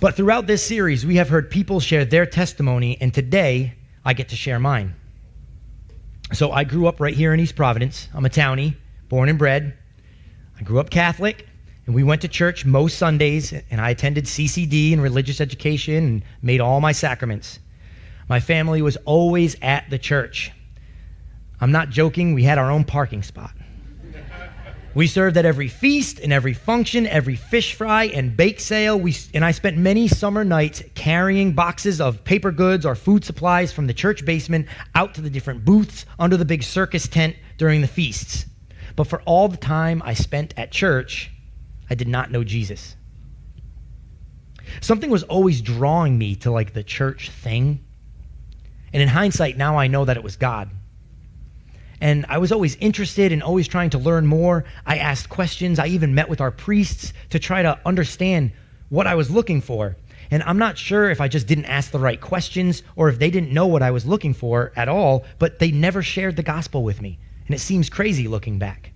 But throughout this series, we have heard people share their testimony, and today I get to share mine. So I grew up right here in East Providence. I'm a townie, born and bred. I grew up Catholic, and we went to church most Sundays, and I attended CCD and religious education and made all my sacraments. My family was always at the church. I'm not joking, we had our own parking spot. We served at every feast and every function, every fish fry and bake sale. And I spent many summer nights carrying boxes of paper goods or food supplies from the church basement out to the different booths under the big circus tent during the feasts. But for all the time I spent at church, I did not know Jesus. Something was always drawing me to like the church thing. And in hindsight, now I know that it was God. And I was always interested and always trying to learn more. I asked questions. I even met with our priests to try to understand what I was looking for. And I'm not sure if I just didn't ask the right questions or if they didn't know what I was looking for at all, but they never shared the gospel with me. And it seems crazy looking back.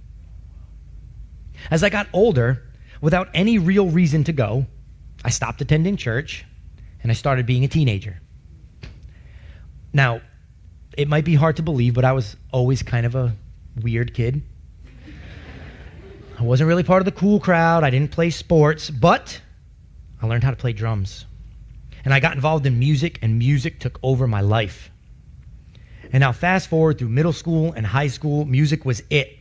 As I got older, without any real reason to go, I stopped attending church and I started being a teenager. Now, it might be hard to believe, but I was always kind of a weird kid. I wasn't really part of the cool crowd. I didn't play sports, but I learned how to play drums. And I got involved in music, and music took over my life. And now fast forward through middle school and high school, music was it.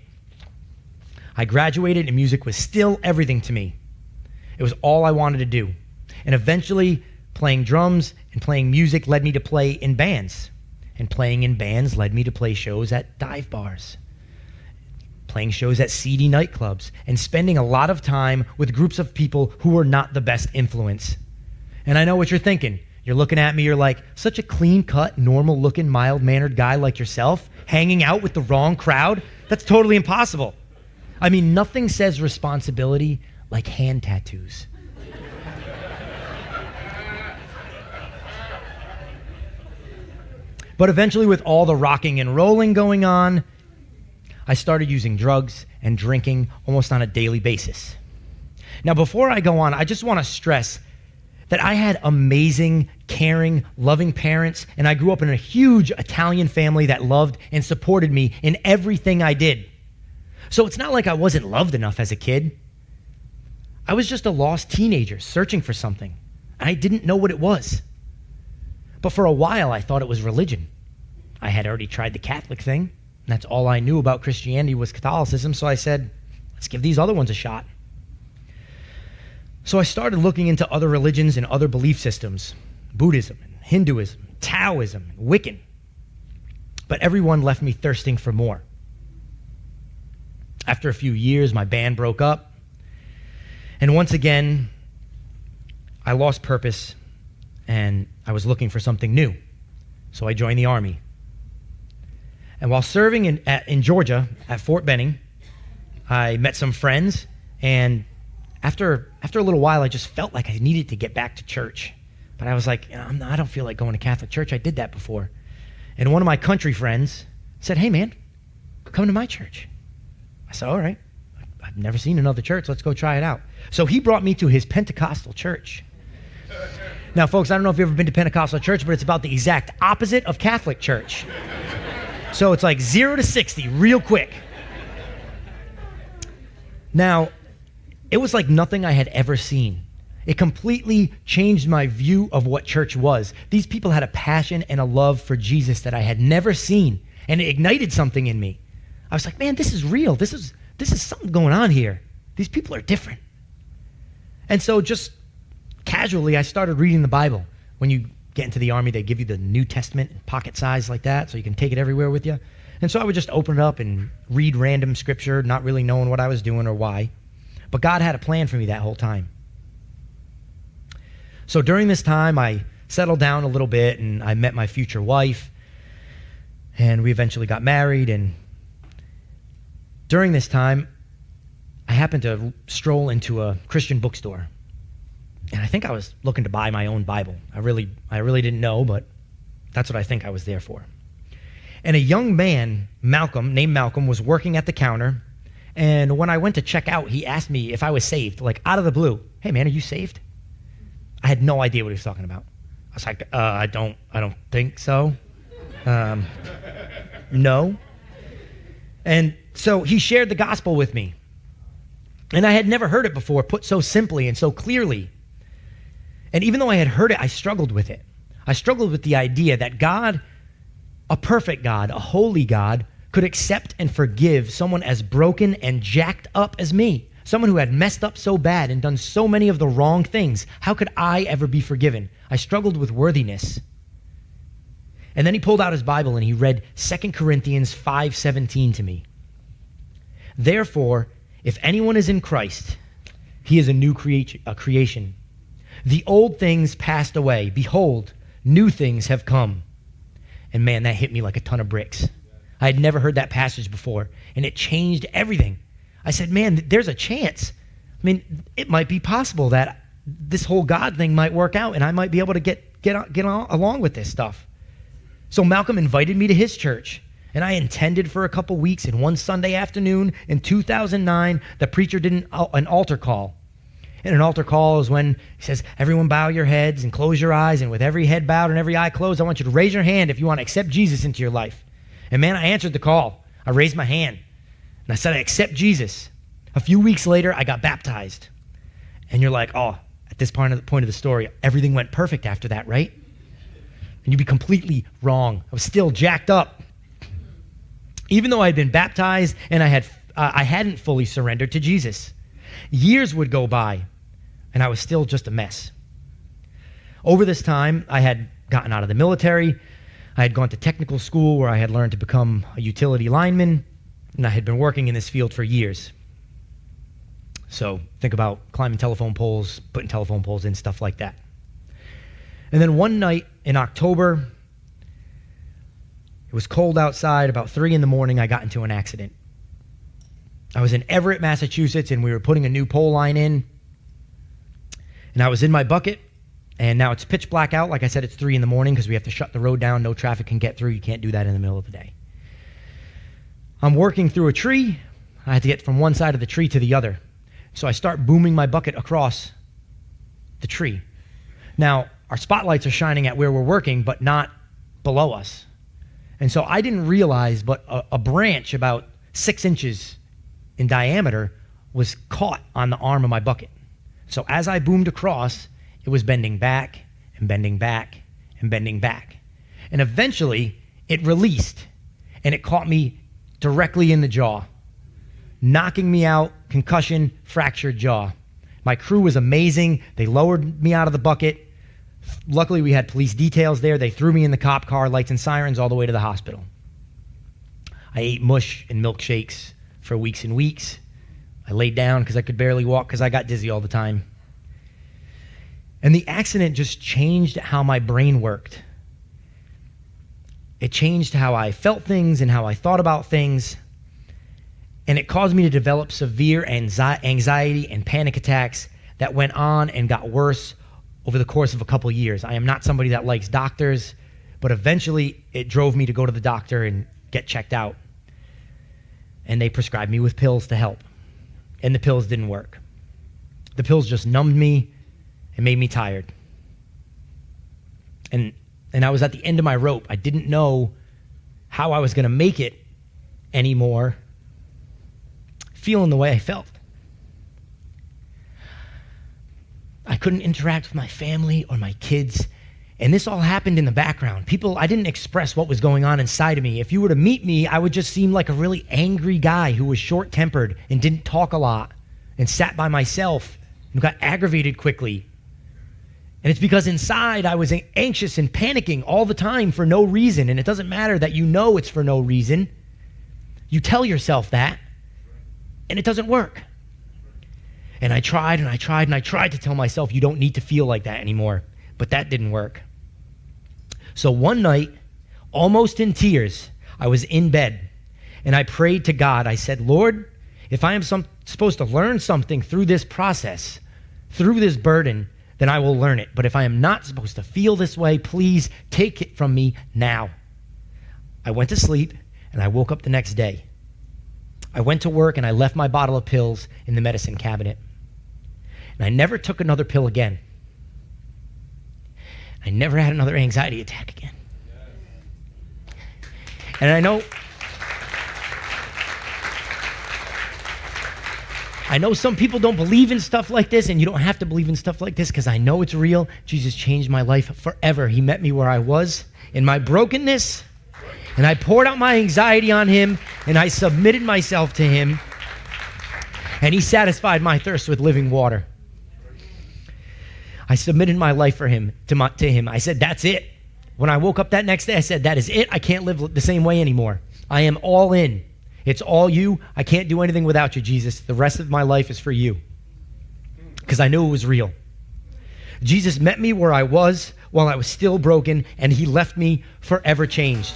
I graduated, and music was still everything to me. It was all I wanted to do. And eventually, playing drums and playing music led me to play in bands. And playing in bands led me to play shows at dive bars, playing shows at seedy nightclubs, and spending a lot of time with groups of people who were not the best influence. And I know what you're thinking. You're looking at me, you're like, such a clean-cut, normal-looking, mild-mannered guy like yourself, hanging out with the wrong crowd? That's totally impossible. I mean, nothing says responsibility like hand tattoos. But eventually, with all the rocking and rolling going on, I started using drugs and drinking almost on a daily basis. Now, before I go on, I just want to stress that I had amazing, caring, loving parents, and I grew up in a huge Italian family that loved and supported me in everything I did. So it's not like I wasn't loved enough as a kid. I was just a lost teenager searching for something, and I didn't know what it was. But for a while, I thought it was religion. I had already tried the Catholic thing, and that's all I knew about Christianity was Catholicism, so I said, let's give these other ones a shot. So I started looking into other religions and other belief systems, Buddhism, and Hinduism, Taoism, and Wiccan. But everyone left me thirsting for more. After a few years, my band broke up, and once again, I lost purpose, and I was looking for something new. So I joined the Army. And while serving in Georgia at Fort Benning, I met some friends, and after a little while, I just felt like I needed to get back to church. But I was like, I don't feel like going to Catholic church. I did that before. And one of my country friends said, hey, man, come to my church. I said, all right. I've never seen another church. Let's go try it out. So he brought me to his Pentecostal church. Now, folks, I don't know if you've ever been to Pentecostal church, but it's about the exact opposite of Catholic church. So it's like 0 to 60 real quick. Now, it was like nothing I had ever seen. It completely changed my view of what church was. These people had a passion and a love for Jesus that I had never seen, and it ignited something in me. I was like, man, this is real. This is something going on here. These people are different. And so just casually, I started reading the Bible. When you get into the Army, they give you the New Testament in pocket size like that, so you can take it everywhere with you. And so I would just open it up and read random scripture, not really knowing what I was doing or why. But God had a plan for me that whole time. So during this time, I settled down a little bit, and I met my future wife, and we eventually got married. And during this time, I happened to stroll into a Christian bookstore. And I think I was looking to buy my own Bible. I really didn't know, but that's what I think I was there for. And a young man, named Malcolm, was working at the counter. And when I went to check out, he asked me if I was saved, like out of the blue. Hey, man, are you saved? I had no idea what he was talking about. I was like, I don't think so. No. And so he shared the gospel with me. And I had never heard it before, put so simply and so clearly. And even though I had heard it, I struggled with it. I struggled with the idea that God, a perfect God, a holy God, could accept and forgive someone as broken and jacked up as me, someone who had messed up so bad and done so many of the wrong things. How could I ever be forgiven? I struggled with worthiness. And then he pulled out his Bible and he read 2 Corinthians 5:17 to me. Therefore, if anyone is in Christ, he is a new creation. The old things passed away. Behold, new things have come. And man, that hit me like a ton of bricks. I had never heard that passage before, and it changed everything. I said, man, there's a chance. I mean, it might be possible that this whole God thing might work out, and I might be able to get along with this stuff. So Malcolm invited me to his church, and I attended for a couple weeks, and one Sunday afternoon in 2009, the preacher did an altar call. And an altar call is when he says, everyone bow your heads and close your eyes, and with every head bowed and every eye closed, I want you to raise your hand if you want to accept Jesus into your life. And man, I answered the call. I raised my hand, and I said, I accept Jesus. A few weeks later, I got baptized. And you're like, oh, at this point of the story, everything went perfect after that, right? And you'd be completely wrong. I was still jacked up. Even though I had been baptized and I hadn't fully surrendered to Jesus. Years would go by, and I was still just a mess. Over this time, I had gotten out of the military. I had gone to technical school where I had learned to become a utility lineman, and I had been working in this field for years. So think about climbing telephone poles, putting telephone poles in, stuff like that. And then one night in October, it was cold outside, about 3 a.m, I got into an accident. I was in Everett, Massachusetts, and we were putting a new pole line in. And I was in my bucket, and now it's pitch black out. Like I said, it's 3 a.m. because we have to shut the road down. No traffic can get through. You can't do that in the middle of the day. I'm working through a tree. I had to get from one side of the tree to the other. So I start booming my bucket across the tree. Now, our spotlights are shining at where we're working, but not below us. And so I didn't realize, but a branch about 6 inches in diameter was caught on the arm of my bucket. So as I boomed across, it was bending back and bending back and bending back. And eventually, it released, and it caught me directly in the jaw, knocking me out, concussion, fractured jaw. My crew was amazing. They lowered me out of the bucket. Luckily, we had police details there. They threw me in the cop car, lights and sirens, all the way to the hospital. I ate mush and milkshakes for weeks and weeks. I laid down because I could barely walk because I got dizzy all the time. And the accident just changed how my brain worked. It changed how I felt things and how I thought about things. And it caused me to develop severe anxiety and panic attacks that went on and got worse over the course of a couple years. I am not somebody that likes doctors, but eventually it drove me to go to the doctor and get checked out. And they prescribed me with pills to help. And the pills didn't work. The pills just numbed me and made me tired. And I was at the end of my rope. I didn't know how I was going to make it anymore, feeling the way I felt. I couldn't interact with my family or my kids. And this all happened in the background. I didn't express what was going on inside of me. If you were to meet me, I would just seem like a really angry guy who was short-tempered and didn't talk a lot and sat by myself and got aggravated quickly. And it's because inside I was anxious and panicking all the time for no reason. And it doesn't matter that you know it's for no reason. You tell yourself that, and it doesn't work. And I tried and I tried and I tried to tell myself you don't need to feel like that anymore. But that didn't work. So one night, almost in tears, I was in bed and I prayed to God. I said, Lord, if I am supposed to learn something through this process, through this burden, then I will learn it. But if I am not supposed to feel this way, please take it from me now. I went to sleep and I woke up the next day. I went to work and I left my bottle of pills in the medicine cabinet. And I never took another pill again. I never had another anxiety attack again. And I know some people don't believe in stuff like this, and you don't have to believe in stuff like this because I know it's real. Jesus changed my life forever. He met me where I was in my brokenness, and I poured out my anxiety on him, and I submitted myself to him, and he satisfied my thirst with living water. I submitted my life for him to him. I said, that's it. When I woke up that next day, I said, that is it. I can't live the same way anymore. I am all in. It's all you. I can't do anything without you, Jesus. The rest of my life is for you. Because I knew it was real. Jesus met me where I was while I was still broken, and he left me forever changed.